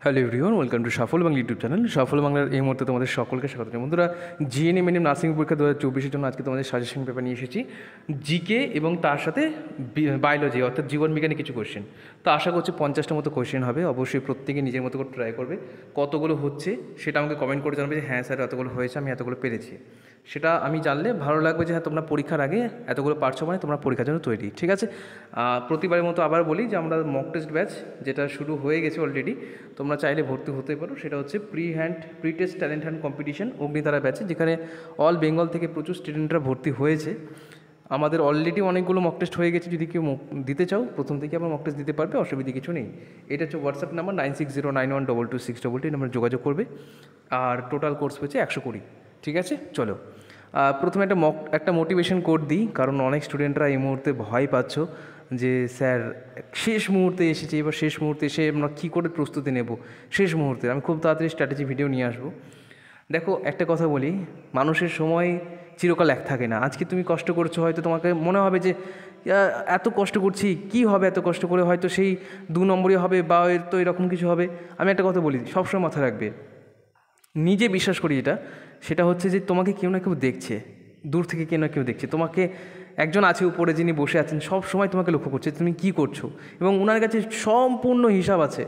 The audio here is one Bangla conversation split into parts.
হ্যালো এভরিওয়ান, ওয়েলকাম টু সফল বাংলা ইউটিউব চ্যানেল। সফল বাংলার এই মুহূর্তে তোমাদের সকলকে স্বাগত জানাই। বন্ধুরা, জিএনএম নার্সিং পরীক্ষা 2024-এর জন্য আজকে তোমাদের সাজেশন পেপার নিয়ে এসেছি, জিকে এবং তার সাথে বায়োলজি অর্থাৎ জীবন বিজ্ঞানে কিছু কোশ্চেন। তো আশা করছি 50টা মতো কোশ্চেন হবে। অবশ্যই প্রত্যেকে নিজের মতো করে ট্রাই করবে। কতগুলো হচ্ছে সেটা আমাকে কমেন্ট করে জানাবে যে হ্যাঁ স্যার এতগুলো হয়েছে, আমি এতগুলো পেরেছি। সেটা আমি জানলে ভালো লাগবে যে হ্যাঁ তোমরা পরীক্ষার আগে এতগুলো পারছো, মানে তোমরা পরীক্ষার জন্য তৈরি। ঠিক আছে, প্রতিবারের মতো আবার বলি যে আমরা মক টেস্ট ব্যাচ যেটা শুরু হয়ে গেছে অলরেডি, তোমরা চাইলে ভর্তি হতে পারো। সেটা হচ্ছে pre test talent hunt competition Agnitara ব্যাচে, যেখানে অল বেঙ্গল থেকে প্রচুর স্টুডেন্টরা ভর্তি হয়েছে। আমাদের অলরেডি অনেকগুলো মক টেস্ট হয়ে গেছে। যদি কেউ দিতে চাও প্রথম থেকে আবার মক টেস্ট দিতে পারবে, অসুবিধা কিছু নেই। এটা হচ্ছে হোয়াটসঅ্যাপ নাম্বার 9609122622 নাম্বারে যোগাযোগ করবে। আর টোটাল কোর্স হচ্ছে 120। ঠিক আছে, চলো প্রথমে একটা মোটিভেশন কোড দিই, কারণ অনেক স্টুডেন্টরা এই মুহূর্তে ভয় পাচ্ছ যে স্যার শেষ মুহূর্তে এসেছে, এবার শেষ মুহূর্তে এসে আমরা কী করে প্রস্তুতি নেব। শেষ মুহূর্তে আমি খুব তাড়াতাড়ি স্ট্র্যাটেজি ভিডিও নিয়ে আসবো। দেখো একটা কথা বলি, মানুষের সময় চিরকাল এক থাকে না। আজকে তুমি কষ্ট করছো, হয়তো তোমাকে মনে হবে যে এত কষ্ট করছি কি হবে, এত কষ্ট করে হয়তো সেই 2 নম্বরই হবে বা এর তো এরকম কিছু হবে। আমি একটা কথা বলি, সবসময় মাথায় রাখবে, নিজে বিশ্বাস করি সেটা হচ্ছে যে তোমাকে কেউ না কেউ দেখছে, দূর থেকে কেউ না কেউ দেখছে তোমাকে। একজন আছে উপরে যিনি বসে আছেন, সব সময় তোমাকে লক্ষ্য করছে তুমি কি করছো, এবং ওনার কাছে সম্পূর্ণ হিসাব আছে।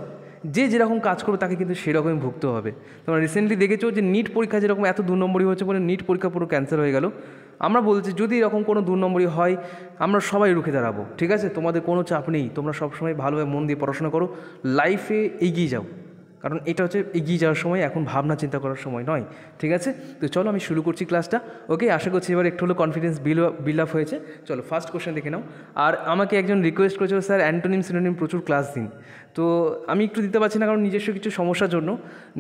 যে যেরকম কাজ করবে তাকে কিন্তু সেরকমই ভুগতে হবে। তোমরা রিসেন্টলি দেখেছো যে নিট পরীক্ষা যেরকম এত 2 নম্বরই হচ্ছে বলে নিট পরীক্ষা পুরো ক্যান্সেল হয়ে গেল। আমরা বলছি যদি এরকম কোনো 2 নম্বরই হয়, আমরা সবাই রুখে দাঁড়াবো। ঠিক আছে, তোমাদের কোনো চাপ নেই, তোমরা সবসময় ভালোভাবে মন দিয়ে পড়াশোনা করো, লাইফে এগিয়ে যাও। কারণ এটা হচ্ছে এগিয়ে যাওয়ার সময়, এখন ভাবনা চিন্তা করার সময় নয়। ঠিক আছে, তো চলো আমি শুরু করছি ক্লাসটা। ওকে, আশা করছি এবার একটু হলো কনফিডেন্স বিল্ড আপ হয়েছে। চলো ফার্স্ট কোশ্চেন দেখে নাও। আর আমাকে একজন রিকোয়েস্ট করেছিল স্যার অ্যান্টোনিম সিনোনিম প্রচুর ক্লাস দিন। তো আমি একটু দিতে পারছি না, কারণ নিজস্ব কিছু সমস্যার জন্য।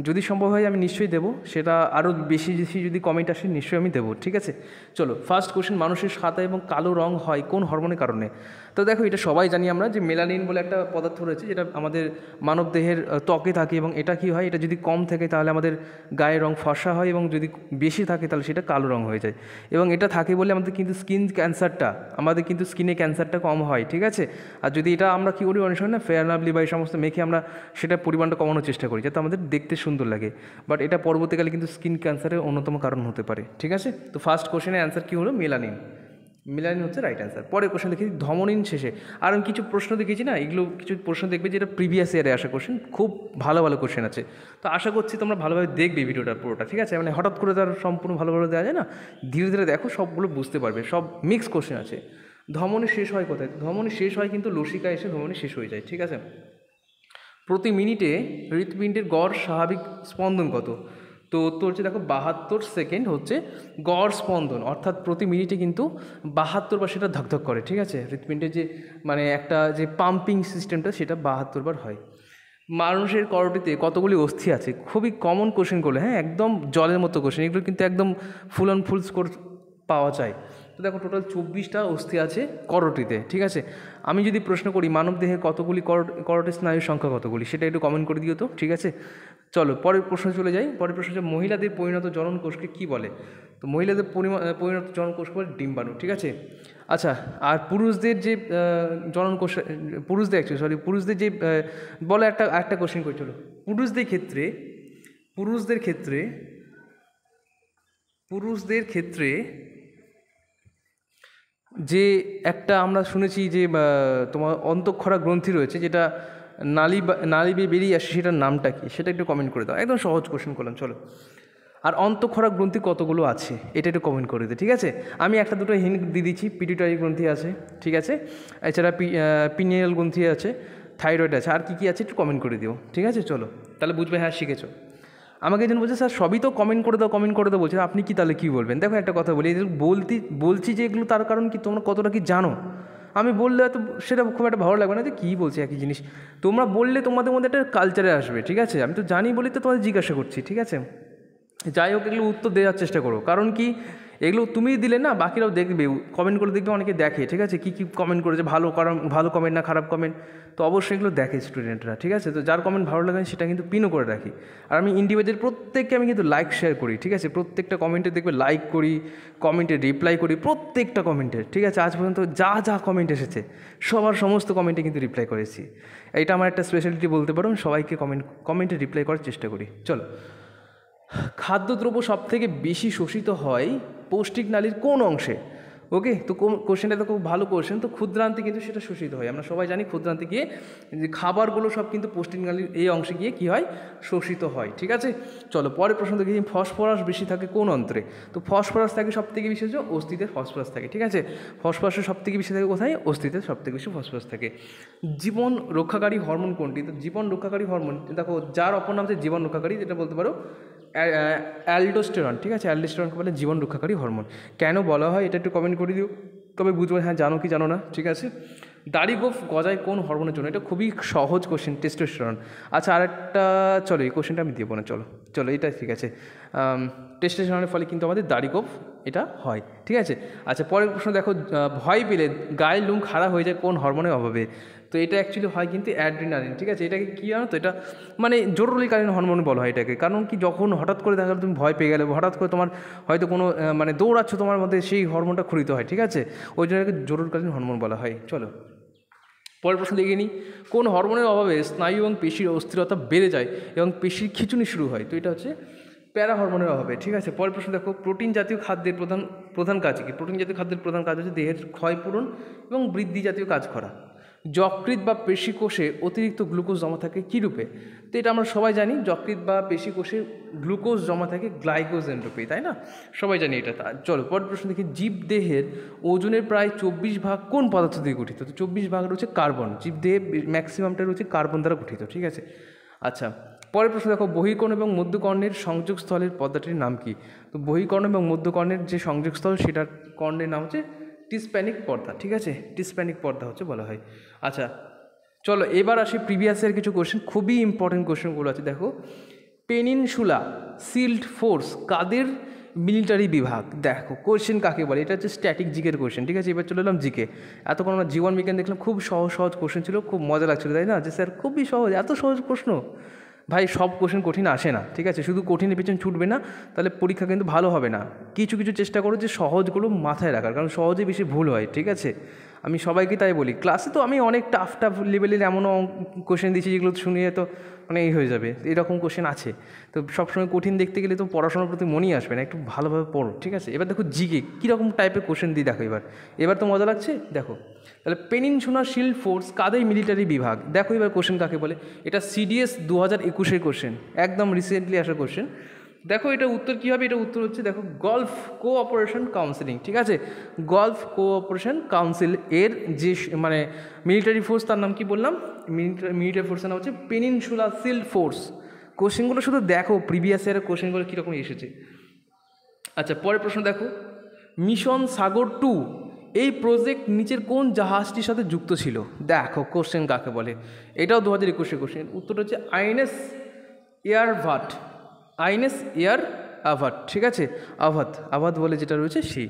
যদি সম্ভব হয় আমি নিশ্চয়ই দেবো, সেটা আরও বেশি যদি কমেন্ট আসে নিশ্চয়ই আমি দেবো। ঠিক আছে, চলো ফার্স্ট কোশ্চেন, মানুষের সাদা এবং কালো রং হয় কোন হরমোনের কারণে? তো দেখো এটা সবাই জানি আমরা যে মেলানিন বলে একটা পদার্থ রয়েছে, যেটা আমাদের মানব দেহের ত্বকে থাকে, এবং এটা কি হয়, এটা যদি কম থাকে তাহলে আমাদের গায়ের রং ফর্সা হয়, এবং যদি বেশি থাকে তাহলে সেটা কালো রং হয়ে যায়। এবং এটা থাকে বলে আমাদের কিন্তু স্কিনে ক্যান্সারটা কম হয়। ঠিক আছে, আর যদি এটা আমরা কী করি, অনেক সময় না ফেয়ার লাভলি বা এই সমস্ত মেখে আমরা সেটা পরিমাণটা কমানোর চেষ্টা করি যাতে আমাদের দেখতে সুন্দর লাগে, বাট এটা পরবর্তীকালে কিন্তু স্কিন ক্যান্সারের অন্যতম কারণ হতে পারে। ঠিক আছে, তো ফার্স্ট কোশ্চেনের অ্যান্সার কী হলো, মেলানিন। মিলানিন হচ্ছে রাইট অ্যান্সার। পরের কোশ্চেন দেখি, ধমনীন শেষে। আর আমি কিছু প্রশ্ন দেখেছি না, এগুলো কিছু প্রশ্ন দেখবে যেটা প্রিভিয়াস ইয়ারে আসা কোশ্চেন, খুব ভালো ভালো কোশ্চেন আছে। তো আশা করছি তোমরা ভালোভাবে দেখবে ভিডিওটা পুরোটা। ঠিক আছে, মানে হঠাৎ করে তার সম্পূর্ণ ভালোভাবে দেওয়া যায় না, ধীরে ধীরে দেখো, সবগুলো বুঝতে পারবে। সব মিক্স কোশ্চেন আছে। ধমনী শেষ হয় কোথায়? ধমনী শেষ হয় কিন্তু লসিকা এসে ধমনী শেষ হয়ে যায়। ঠিক আছে, প্রতি মিনিটে হৃৎপিণ্ডের গড় স্বাভাবিক স্পন্দন কত? তো উত্তর হচ্ছে দেখো 72 সেকেন্ড হচ্ছে গড় স্পন্দন, অর্থাৎ প্রতি মিনিটে কিন্তু 72 বার সেটা ধকধক করে। ঠিক আছে, হৃৎপিণ্ডের যে মানে একটা যে পাম্পিং সিস্টেমটা সেটা 72 বার হয়। মানুষের করোটিতে কতগুলি অস্থি আছে? খুবই কমন কোশ্চেন করলে, হ্যাঁ একদম জলের মতো কোশ্চেন, এগুলো কিন্তু একদম ফুল অন ফুল স্কোর পাওয়া যায়। তো দেখো টোটাল 24টা অস্থি আছে করোটিতে। ঠিক আছে, আমি যদি প্রশ্ন করি মানব দেহে কতগুলি করোটি স্নায়ুর সংখ্যা কতগুলি, সেটা একটু কমেন্ট করে দিও তো। ঠিক আছে, চলো পরের প্রশ্ন চলে যাই। পরের প্রশ্ন হচ্ছে মহিলাদের পরিণত জনন কোষকে কী বলে? তো মহিলাদের পরিণত জনন কোষ বলে ডিম্বাণু। ঠিক আছে, আচ্ছা, আর পুরুষদের যে জনন কোষ, পুরুষদের যে বলে একটা কোশ্চেন করেছিল, পুরুষদের ক্ষেত্রে যে একটা আমরা শুনেছি যে তোমার অন্তঃক্ষরা গ্রন্থি রয়েছে, যেটা নালী বেয়ে বেরিয়ে আসে, সেটার নামটা কি, সেটা একটু কমেন্ট করে দাও। একদম সহজ কোশ্চেন করলাম, চলো। আর অন্তঃক্ষরা গ্রন্থি কতগুলো আছে এটা একটু কমেন্ট করে দিই। ঠিক আছে, আমি একটা দুটো হিন্ট দিয়ে দিচ্ছি। পিটুইটারি গ্রন্থি আছে, ঠিক আছে, এছাড়া পিনিয়াল গ্রন্থি আছে, থাইরয়েড আছে, আর কী কী আছে একটু কমেন্ট করে দিও। ঠিক আছে, চলো তাহলে বুঝবে হ্যাঁ শিখেছো। আমাকে একজন বলছে স্যার সবই তো কমেন্ট করে দাও বলছে, আপনি কি তাহলে কী বলবেন? দেখো একটা কথা বলি, বলছি যে এগুলো তার কারণ কি তোমরা কতটা কি জানো। আমি বললে হয়তো সেটা খুব একটা ভালো লাগবে না যে কী বলছে একই জিনিস। তোমরা বললে তোমাদের মধ্যে একটা কালচারে আসবে। ঠিক আছে, আমি তো জানি বলি তো তোমাদের জিজ্ঞাসা করছি। ঠিক আছে, যাই হোক এগুলো উত্তর দেওয়ার চেষ্টা করো, কারণ কি এগুলো তুমি দিলে না বাকিরাও দেখবে, কমেন্ট করে দেখবে, অনেকে দেখে, ঠিক আছে, কী কী কমেন্ট করেছে, ভালো কমেন্ট না খারাপ কমেন্ট, তো অবশ্যই এগুলো দেখে স্টুডেন্টরা, ঠিক আছে। তো যার কমেন্ট ভালো লাগে সেটা কিন্তু পিনও করে রাখি। আর আমি ইন্ডিভিজুয়াল প্রত্যেককে আমি কিন্তু লাইক শেয়ার করি, ঠিক আছে, প্রত্যেকটা কমেন্টে দেখবে লাইক করি, কমেন্টে রিপ্লাই করি, প্রত্যেকটা কমেন্টে, ঠিক আছে। আজ পর্যন্ত যা যা কমেন্ট এসেছে সবার সমস্ত কমেন্টে কিন্তু রিপ্লাই করেছি। এটা আমার একটা স্পেশালিটি বলতে পারো, আমি সবাইকে কমেন্টে রিপ্লাই করার চেষ্টা করি। চলো, খাদ্যদ্রব্য সবথেকে বেশি শোষিত হয় পৌষ্টিক নালীর কোন অংশে? ওকে, তো কোশ্চেনটা তো খুব ভালো কোশ্চেন। তো ক্ষুদ্রান্তে কিন্তু সেটা শোষিত হয়, আমরা সবাই জানি ক্ষুদ্রান্তে গিয়ে যে খাবারগুলো সব কিন্তু পৌষ্টিক নালীর এই অংশে গিয়ে কী হয়, শোষিত হয়, ঠিক আছে। চলো পরের প্রশ্ন দেখি, ফসফরাস বেশি থাকে কোন অন্ত্রে? তো ফসফরাস থাকে সব থেকে বেশি হচ্ছে অস্থিতে ফসফরাস থাকে, ঠিক আছে। ফসফরাসের সব থেকে বেশি থাকে কোথায়? অস্থিতে সব থেকে বেশি ফসফরাস থাকে। জীবন রক্ষাকারী হরমোন কোনটি? তো জীবন রক্ষাকারী হরমোন দেখো, যার অপর নাম হচ্ছে জীবন রক্ষাকারী, যেটা বলতে পারো অ্যালডোস্টেরন, ঠিক আছে। অ্যালডোস্টেরনকে বলে জীবন রক্ষাকারী হরমোন। কেন বলা হয় এটা একটু কমেন্ট করে দিও, তবে বুঝবো হ্যাঁ জানো কি জানো না, ঠিক আছে। দাড়ি গোঁফ গজায় কোন হরমোনের জন্য? এটা খুবই সহজ কোশ্চেন, টেস্টোস্টেরন। আচ্ছা আরেকটা, চলো এই কোশ্চেনটা আমি দেবো না, চলো চলো এটা ঠিক আছে। টেস্টোস্টেরনের ফলে কিন্তু আমাদের দাড়ি গোঁফ এটা হয়, ঠিক আছে। আচ্ছা পরের প্রশ্ন দেখো, ভয় পেলে গায়ের লোম খাড়া হয়ে যায় কোন হরমোনের অভাবে? তো এটা অ্যাকচুয়ালি হয় কিন্তু অ্যাড্রিনালিন, ঠিক আছে। এটাকে কী জানো তো, এটা মানে জরুরিকালীন হরমোন বলা হয় এটাকে। কারণ কি, যখন হঠাৎ করে দেখা গেলো তুমি ভয় পেয়ে গেলে, হঠাৎ করে তোমার হয়তো কোনো মানে দৌড়াচ্ছ, তোমার মধ্যে সেই হরমোনটা ক্ষরিত হয়, ঠিক আছে, ওই জন্য এটাকে জরুরিকালীন হরমোন বলা হয়। চলো পরের প্রশ্ন দেখে নিই, কোন হরমোনের অভাবে স্নায়ু এবং পেশির অস্থিরতা বেড়ে যায় এবং পেশির খিঁচুনি শুরু হয়? তো এটা হচ্ছে প্যারা হরমোনের অভাবে, ঠিক আছে। পরের প্রশ্ন দেখো, প্রোটিন জাতীয় খাদ্যের প্রধান কাজ কী? প্রোটিন জাতীয় খাদ্যের প্রধান কাজ হচ্ছে দেহের ক্ষয়পূরণ এবং বৃদ্ধি জাতীয় কাজ করা। যকৃৎ বা পেশিকোষে অতিরিক্ত গ্লুকোজ জমা থাকে কী রূপে? তো এটা আমরা সবাই জানি, যকৃৎ বা পেশিকোষে গ্লুকোজ জমা থাকে গ্লাইকোজেন রূপে, তাই না, সবাই জানি এটা। চলো পরের প্রশ্ন দেখি, জীবদেহের ওজনের প্রায় 24 ভাগ কোন পদার্থ দিয়ে গঠিত? তো 24 ভাগ রয়েছে কার্বন, জীবদেহে ম্যাক্সিমামটা রয়েছে কার্বন দ্বারা গঠিত, ঠিক আছে। আচ্ছা পরের প্রশ্ন দেখো, বহির্কর্ণ এবং মধ্যকর্ণের সংযোগস্থলের পর্দাটির নাম কি? তো বহির্কর্ণ এবং মধ্যকর্ণের যে সংযোগস্থল সেটার কর্ণের নাম হচ্ছে টিস্প্যানিক পর্দা, ঠিক আছে, টিস্প্যানিক পর্দা হচ্ছে বলা হয়। আচ্ছা চলো এবার আসি প্রিভিয়াসের কিছু কোশ্চেন, খুবই ইম্পর্টেন্ট কোশ্চেনগুলো আছে দেখো। পেনিনসুলা সিল্ড ফোর্স কাদের মিলিটারি বিভাগ? দেখো কোশ্চেন কাকে বলে, এটা হচ্ছে স্ট্যাটিক জিকের কোশ্চেন, ঠিক আছে। এবার চলে এলাম জিকে। এতক্ষণ আমরা জীবন বিজ্ঞান দেখলাম, খুব সহজ সহজ কোশ্চেন ছিল, খুব মজা লাগছিল, তাই না, যে স্যার খুবই সহজ, এত সহজ প্রশ্ন। ভাই সব কোশ্চেন কঠিন আসে না, ঠিক আছে, শুধু কঠিনের পেছনে ছুটবে না, তাহলে পরীক্ষা কিন্তু ভালো হবে না। কিছু কিছু চেষ্টা করো যে সহজগুলো মাথায় রাখার, কারণ সহজে বেশি ভুল হয়, ঠিক আছে। আমি সবাইকে তাই বলি, ক্লাসে তো আমি অনেক টাফ টাফ লেভেলের এমনও কোশ্চেন দিচ্ছি যেগুলো শুনিয়ে তো মানে এই হয়ে যাবে, এরকম কোশ্চেন আছে। তো সবসময় কঠিন দেখতে গেলে তো পড়াশোনার প্রতি মনই আসবে না, একটু ভালোভাবে পড়ো, ঠিক আছে। এবার দেখো জিকে কীরকম টাইপের কোশ্চেন দিই দেখো, এবার তো মজা লাগছে। দেখো তাহলে পেনিনসুলা শিল্ড ফোর্স কাদের মিলিটারি বিভাগ? দেখো এবার কোশ্চেন কাকে বলে, এটা CDS 2021-এর কোশ্চেন, একদম রিসেন্টলি আসা কোশ্চেন। দেখো এটা উত্তর কী হবে, এটা উত্তর হচ্ছে দেখো গলফ কোঅপারেশন কাউন্সিলিং, ঠিক আছে। গলফ কোঅপারেশন কাউন্সিল এর যে মানে মিলিটারি ফোর্স, তার নাম কি বললাম, মিলিটারি ফোর্সের নাম হচ্ছে পেনিনসুলা শিল্ড ফোর্স। কোশ্চেনগুলো শুধু দেখো প্রিভিয়াস ইয়ারের কোশ্চেনগুলো কীরকম এসেছে। আচ্ছা পরের প্রশ্ন দেখো, মিশন সাগর 2 এই প্রজেক্ট নিচের কোন জাহাজটির সাথে যুক্ত ছিল? দেখো কোশ্চেন কাকে বলে, এটাও 2021-এর কোশ্চেন। উত্তর হচ্ছে আইএনএস এয়ারভাট, আইএনএস এয়ারভাট, ঠিক আছে, আভাত বলে যেটা রয়েছে সেই।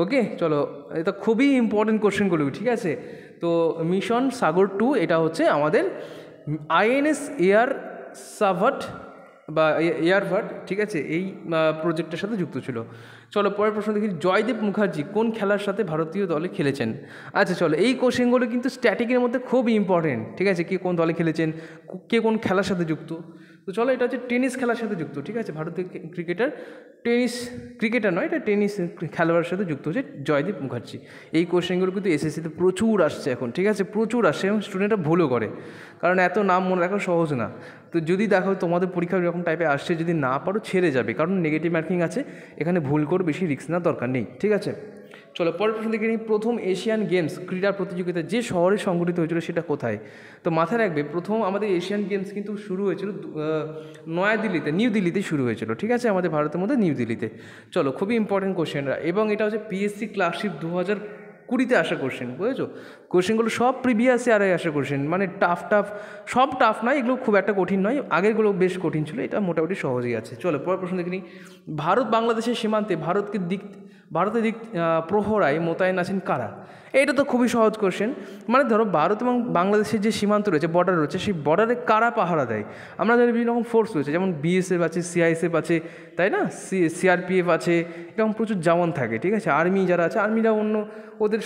ওকে চলো, এটা খুবই ইম্পর্টেন্ট কোশ্চেনগুলো, ঠিক আছে। তো মিশন সাগর 2 এটা হচ্ছে আমাদের আইএনএস এয়ারভাট বা এয়ারভাট, ঠিক আছে, এই প্রজেক্টের সাথে যুক্ত ছিল। চলো পরের প্রশ্ন দেখি, জয়দেব মুখার্জি কোন খেলার সাথে ভারতীয় দলে খেলেছেন? আচ্ছা চলো এই কোশ্চেনগুলো কিন্তু স্ট্যাটিকের মধ্যে খুব ইম্পর্টেন্ট, ঠিক আছে, কে কোন দলে খেলেছেন, কে কোন খেলার সাথে যুক্ত। তো চলো এটা হচ্ছে টেনিস খেলার সাথে যুক্ত, ঠিক আছে, ভারতীয় ক্রিকেটার নয়, এটা টেনিস খেলোয়াড়ের সাথে যুক্ত হচ্ছে জয়দীপ মুখার্জি। এই কোশ্চেনগুলো কিন্তু SSCতে প্রচুর আসছে এখন, ঠিক আছে, প্রচুর আসছে এবং স্টুডেন্টরা ভুলও করে, কারণ এত নাম মনে রাখা সহজ না। তো যদি দেখো তোমাদের পরীক্ষা এরকম টাইপে আসছে, যদি না পারো ছেড়ে যাবে, কারণ নেগেটিভ মার্কিং আছে এখানে, ভুল করে বেশি রিস্ক নেওয়ার দরকার নেই, ঠিক আছে। চলো পরের প্রশ্ন দেখে নিই, প্রথম এশিয়ান গেমস ক্রীড়া প্রতিযোগিতা যে শহরে সংগঠিত হয়েছিল সেটা কোথায়? তো মাথায় রাখবে প্রথম আমাদের এশিয়ান গেমস কিন্তু শুরু হয়েছিল নিউ দিল্লিতে শুরু হয়েছিল, ঠিক আছে, আমাদের ভারতের মধ্যে নিউ দিল্লিতে। চলো খুবই ইম্পর্টেন্ট কোশ্চেনরা, এবং এটা হচ্ছে PSC ক্লার্কশিপ 2020-তে আসা কোশ্চেন, বুঝেছো। কোশ্চেনগুলো সব প্রিভিয়াস ইয়ারে আসা কোশ্চেন, মানে টাফ সব টাফ নয়, এগুলো খুব একটা কঠিন নয়, আগেরগুলো বেশ কঠিন ছিল, এটা মোটামুটি সহজই আছে। চলো পরের প্রশ্ন দেখে নিই। ভারত বাংলাদেশের সীমান্তে ভারতের দিক প্রহরায় মোতায়েন আছেন কারা? এটা তো খুবই সহজ কোশ্চেন। মানে ধরো ভারত এবং বাংলাদেশের যে সীমান্ত রয়েছে, বর্ডার রয়েছে, সেই বর্ডারে কারা পাহারা দেয়? আমরা জানি বিভিন্ন রকম ফোর্স রয়েছে, যেমন বিএসএফ আছে, সিআইএসএফ আছে, তাই না, সিআরপিএফ আছে, এরকম প্রচুর জওয়ান থাকে, ঠিক আছে। আর্মি যারা আছে, আর্মিরা অন্য ওদের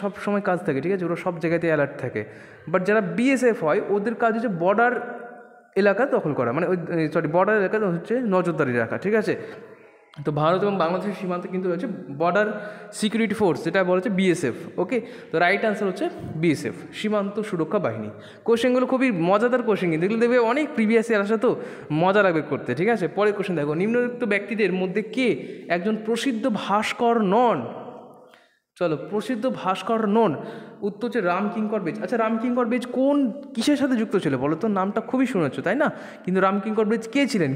সব সময় কাজ থাকে, ঠিক আছে, ওরা সব জায়গাতে অ্যালার্ট থাকে। বাট যারা বিএসএফ হয়, ওদের কাজ হচ্ছে বর্ডার এলাকা দখল করা, মানে বর্ডার এলাকা হচ্ছে নজরদারি রাখা, ঠিক আছে। তো ভারত এবং বাংলাদেশের সীমান্তে কিন্তু হচ্ছে বর্ডার সিকিউরিটি ফোর্স, যেটা বলা হচ্ছে বিএসএফ। ওকে, তো রাইট আনসার হচ্ছে বিএসএফ, সীমান্ত সুরক্ষা বাহিনী। কোশ্চেনগুলো খুবই মজাদার কোশ্চেন, কিন্তু এগুলো দেখবে অনেক প্রিভিয়াস ইয়ার আসা, তো মজা লাগবে করতে, ঠিক আছে। পরের কোশ্চেন দেখো, নিম্নলিখিত ব্যক্তিদের মধ্যে কে একজন প্রসিদ্ধ ভাস্কর নন? চলো, প্রসিদ্ধ ভাস্কর নন, উত্তর হচ্ছে রামকিঙ্কর বেজ। আচ্ছা, রামকিঙ্কর বেজ কিসের সাথে যুক্ত ছিল বলো তো? নামটা খুবই শুনেছো, তাই না? কিন্তু রামকিঙ্কর বেজ কে ছিলেন,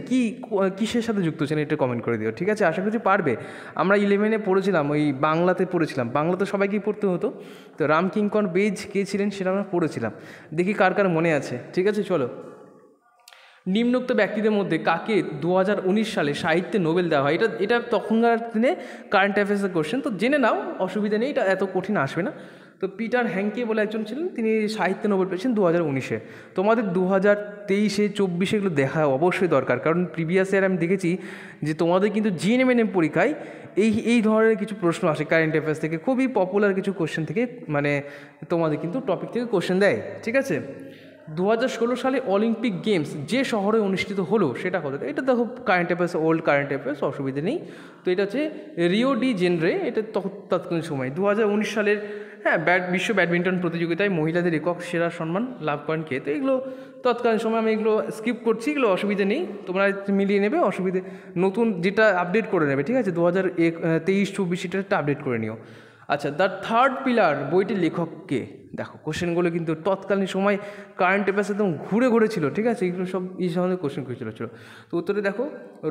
কিসের সাথে যুক্ত ছিলেন, এটা কমেন্ট করে দিও, ঠিক আছে। আশা করছি পারবে। আমরা 11-এ পড়েছিলাম, ওই বাংলাতে পড়েছিলাম, বাংলাতে সবাইকেই পড়তে হতো, তো রামকিঙ্কর বেজ কে ছিলেন সেটা আমরা পড়েছিলাম। দেখি কার কার মনে আছে, ঠিক আছে। চলো, নিম্নোক্ত ব্যক্তিদের মধ্যে কাকে 2019 সালে সাহিত্যে নোবেল দেওয়া হয়? এটা তখনকার দিনে কারেন্ট অ্যাফেয়ার্সের কোশ্চেন, তো জেনে নাও, অসুবিধা নেই, এটা এত কঠিন আসবে না। তো পিটার হ্যাঙ্কে বলে একজন ছিলেন, তিনি সাহিত্যে নোবেল পেয়েছেন 2019-এ। তোমাদের 2023-এ 24-এ এগুলো দেখা অবশ্যই দরকার, কারণ প্রিভিয়াস ইয়ার আমি দেখেছি যে তোমাদের কিন্তু জিএনএম পরীক্ষায় এই ধরনের কিছু প্রশ্ন আসে কারেন্ট অ্যাফেয়ার্স থেকে, খুবই পপুলার কিছু কোশ্চেন থেকে, মানে তোমাদের কিন্তু টপিক থেকে কোশ্চেন দেয়, ঠিক আছে। 2016 সালে অলিম্পিক গেমস যে শহরে অনুষ্ঠিত হলো সেটা কোথায়? এটা দেখো current affairs, old current affairs, অসুবিধা নেই। তো এটা হচ্ছে রিও ডি জেনেরো, এটা তৎকালীন সময় 2019 সালের, হ্যাঁ, বিশ্ব ব্যাডমিন্টন প্রতিযোগিতায় মহিলাদের একক সেরা সম্মান লাভ করেন কে? তো এগুলো তৎকালীন সময়, আমি এগুলো স্কিপ করছি, এগুলো অসুবিধা নেই, তোমরা মিলিয়ে নেবে, অসুবিধে নতুন যেটা আপডেট করে নেবে, ঠিক আছে। 2023-24 এটা আপডেট করে নিও। আচ্ছা, দ্য থার্ড পিলার বইটির লেখক কে? দেখো কোশ্চেনগুলো কিন্তু তৎকালীন সময় কারেন্ট অ্যাফেয়ার্স একদম ঘুরে ঘুরে ছিল, ঠিক আছে, এগুলো সব এই ধরনের কোশ্চেন ছিল। তো উত্তরে দেখো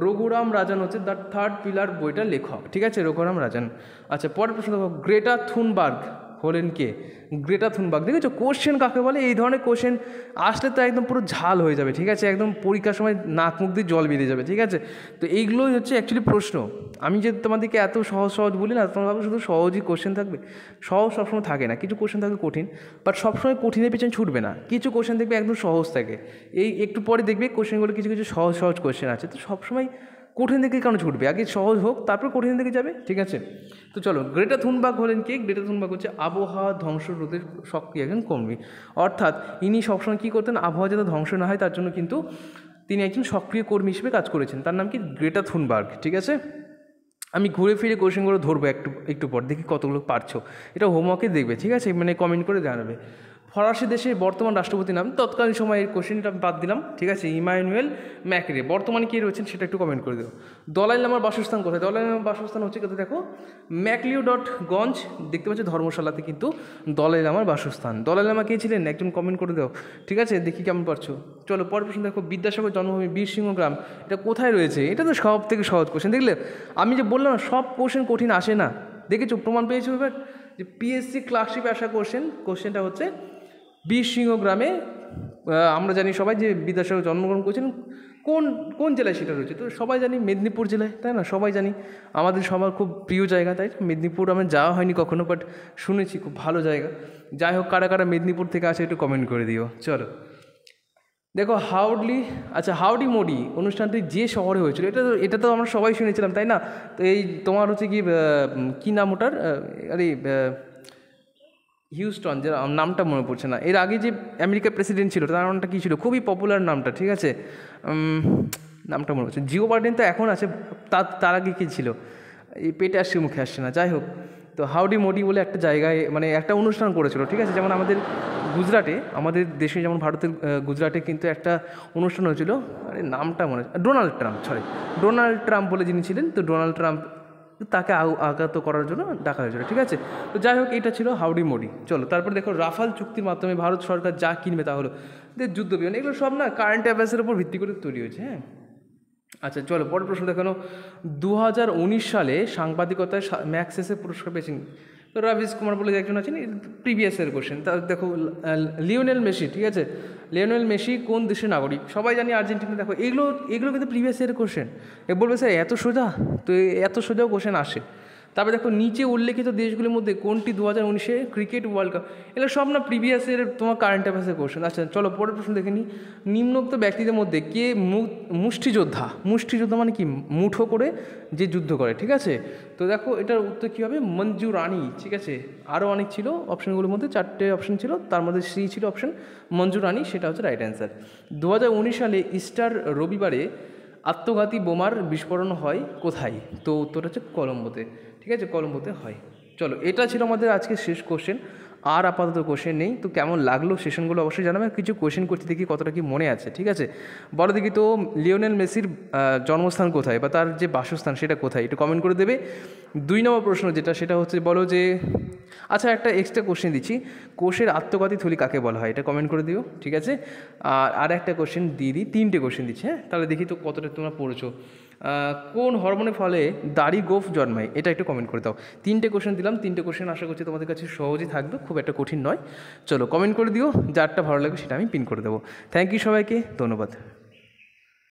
রঘুরাম রাজন হচ্ছে দ্য থার্ড পিলার বইটার লেখক, ঠিক আছে, রঘুরাম রাজন। আচ্ছা, পরের প্রশ্ন দেখো, গ্রেটা থুনবার্গ হলেন কে? গ্রেটা থুনবার্গ, দেখেছো কোশ্চেন কাকে বলে? এই ধরনের কোশ্চেন আসলে তো একদম পুরো ঝাল হয়ে যাবে, ঠিক আছে, একদম পরীক্ষার সময় নাক মুখ দিয়ে জল বেরিয়ে যাবে, ঠিক আছে। তো এইগুলোই হচ্ছে অ্যাকচুয়ালি প্রশ্ন। আমি যে তোমাদেরকে এত সহজ বলি না, তোমরা ভাবো শুধু সহজই কোশ্চেন থাকবে, সহজ সবসময় থাকে না, কিছু কোশ্চেন থাকবে কঠিন, বাট সবসময় কঠিনের পেছনে ছুটবে না, কিছু কোশ্চেন দেখবে একদম সহজ থাকে। এই একটু পরে দেখবে কোশ্চেনগুলো কিছু সহজ কোশ্চেন আছে, তো সবসময় কঠিন দিকে কেন ছুটবে? আগে সহজ হোক, তারপর কঠিন দিকে যাবে, ঠিক আছে। তো চলো, গ্রেটা থুনবার্গ হলেন কে? গ্রেটা থুনবার্গ হচ্ছে আবহাওয়া ধ্বংস রোধের সক্রিয় একজন কর্মী, অর্থাৎ ইনি সবসময় কী করতেন? আবহাওয়া যাতে ধ্বংস না হয় তার জন্য কিন্তু তিনি একজন সক্রিয় কর্মী হিসেবে কাজ করেছেন। তার নাম কি? গ্রেটা থুনবার্গ, ঠিক আছে। আমি ঘুরে ফিরে কোশ্চেনগুলো ধরবো একটু পর, দেখি কতগুলো পারছো, এটা হোমওয়ার্কে দেখবে, ঠিক আছে, মানে কমেন্ট করে জানাবে। ফরাসি দেশের বর্তমান রাষ্ট্রপতির নাম? তৎকালীন সময়ের কোশ্চেনটা বাদ দিলাম, ঠিক আছে, ইমানুয়েল ম্যাক্রে। বর্তমানে কে রয়েছেন সেটা একটু কমেন্ট করে দেবো। দলাই লামার বাসস্থান কোথায়? দলাই লামার বাসস্থান হচ্ছে কোথায় দেখো, ম্যাকলিওডগঞ্জ, দেখতে পাচ্ছি ধর্মশালাতে কিন্তু দলাই লামার বাসস্থান। দলাই লামা কে ছিলেন? একজন কমেন্ট করে দাও, ঠিক আছে, দেখি কেমন পারছো। চলো পরের প্রশ্ন দেখো, বিদ্যাসাগর জন্মভূমি বীরসিংহ গ্রাম এটা কোথায় রয়েছে? এটা তো সব থেকে সহজ কোশ্চেন, দেখলে আমি যে বললাম সব কোশ্চেন কঠিন আসে না, দেখেছো, প্রমাণ পেয়েছো এবার যে পিএসসি ক্লার্কশিপে আসা কোশ্চেনটা হচ্ছে বীরসিংহ গ্রামে। আমরা জানি সবাই যে বিদ্যাসাগর জন্মগ্রহণ করেছেন, কোন জেলায় সেটা রয়েছে? তো সবাই জানি মেদিনীপুর জেলায়, তাই না, সবাই জানি, আমাদের সবার খুব প্রিয় জায়গা, তাই মেদিনীপুর আমার যাওয়া হয়নি কখনো, বাট শুনেছি খুব ভালো জায়গা। যাই হোক, কারা কারা মেদিনীপুর থেকে আসে একটু কমেন্ট করে দিও। চলো দেখো, হাউডি মোডি অনুষ্ঠানটি যে শহরে হয়েছিল, এটা তো আমরা সবাই শুনেছিলাম, তাই না। তো এই তোমার হচ্ছে কি নাম ওটার, আরে হিউস্টন, যে নামটা মনে পড়ছে না, এর আগে যে আমেরিকার প্রেসিডেন্ট ছিল তার নামটা কী ছিল? খুবই পপুলার নামটা, ঠিক আছে, নামটা মনে পড়ছে। জিও বাইডেন তো এখন আছে, তার আগে কী ছিল, এই পেটে আসছে মুখে আসছে না, যাই হোক। তো হাউডি মোডি বলে একটা জায়গায় মানে একটা অনুষ্ঠান করেছিল, ঠিক আছে, যেমন আমাদের গুজরাটে, আমাদের দেশে যেমন ভারতের গুজরাটে কিন্তু একটা অনুষ্ঠান হয়েছিল, আরে নামটা মনে হচ্ছে, ডোনাল্ড ট্রাম্প বলে যিনি ছিলেন, তো ডোনাল্ড ট্রাম্প তাকে আঘাত করার জন্য ডাকা হয়েছিল, ঠিক আছে। তো যাই হোক, এটা ছিল হাউডি মোডি। চলো তারপর দেখো, রাফাল চুক্তির মাধ্যমে ভারত সরকার যা কিনবে তা হলো যুদ্ধ বিমান। এগুলো সব না কারেন্ট অ্যাফেয়ার্সের উপর ভিত্তি করে তৈরি হয়েছে, হ্যাঁ। আচ্ছা চলো পরের প্রশ্ন দেখানো, 2019 সালে সাংবাদিকতায় ম্যাগসেসে পুরস্কার পেয়েছেন তো রাভিশ কুমার বলে একজন আছেন, প্রিভিয়াস ইয়ার কোশ্চেন। তা দেখো লিওনেল মেসি, ঠিক আছে, লিওনেল মেসি কোন দেশের নাগরিক? সবাই জানি আর্জেন্টিনা। দেখো এগুলো এগুলো কিন্তু প্রিভিয়াস ইয়ারের কোশ্চেন। এ বলবে স্যার এত সোজা? তো এত সোজাও কোশ্চেন আসে। তারপরে দেখো নিচে উল্লেখিত দেশগুলির মধ্যে কোনটি 2019 ক্রিকেট ওয়ার্ল্ড কাপ? এগুলো সব না প্রিভিয়াস ইয়ারের তোমার কারেন্ট অ্যাফেয়ার্সের কোশ্চেন। আচ্ছা চলো পরের প্রশ্ন দেখে নিই। নিম্নোক্ত ব্যক্তিদের মধ্যে কে মুষ্টিযোদ্ধা? মুষ্টিযোদ্ধা মানে কি? মুঠো করে যে যুদ্ধ করে, ঠিক আছে। তো দেখো এটার উত্তর কী হবে? মঞ্জু রানী, ঠিক আছে। আরও অনেক ছিল অপশানগুলোর মধ্যে, 4টে অপশান ছিল, তার মধ্যে সি ছিল অপশান মঞ্জু রানী, সেটা হচ্ছে রাইট অ্যান্সার। 2019 সালে ইস্টার রবিবারে আত্মঘাতী বোমার বিস্ফোরণ হয় কোথায়? তো উত্তর হচ্ছে কলম্বোতে, ঠিক আছে, কলম্বোতে হয়। চলো এটা ছিল আমাদের আজকে শেষ কোশ্চেন, আর আপাতত কোশ্চেন নেই। তো কেমন লাগলো সেশনগুলো অবশ্যই জানাবে। কিছু কোশ্চেন করতে দেখি কতটা কি মনে আছে, ঠিক আছে। বলো দেখি তো লিওনেল মেসির জন্মস্থান কোথায়, বা তার যে বাসস্থান সেটা কোথায়, একটু কমেন্ট করে দেবে। 2 নম্বর প্রশ্ন যেটা, সেটা হচ্ছে বলো যে, আচ্ছা একটা এক্সট্রা কোশ্চেন দিচ্ছি, কোষের আত্মঘাতী থলি কাকে বলা হয়, এটা কমেন্ট করে দিও, ঠিক আছে। আর একটা কোশ্চেন দিয়ে দিই, 3টে কোশ্চেন দিচ্ছি, হ্যাঁ, তাহলে দেখি তো কতটা তোমরা পড়েছো। কোন হরমোনের ফলে দাড়ি গোঁফ জন্মায়, এটা একটু কমেন্ট করে দাও। 3টে কোশ্চেন দিলাম, 3টে কোশ্চেন আশা করছি তোমাদের কাছে সহজই থাকবে, খুব একটা কঠিন নয়। চলো কমেন্ট করে দিও, যারটা ভালো লাগবে সেটা আমি পিন করে দেবো। থ্যাংক ইউ সবাইকে, ধন্যবাদ।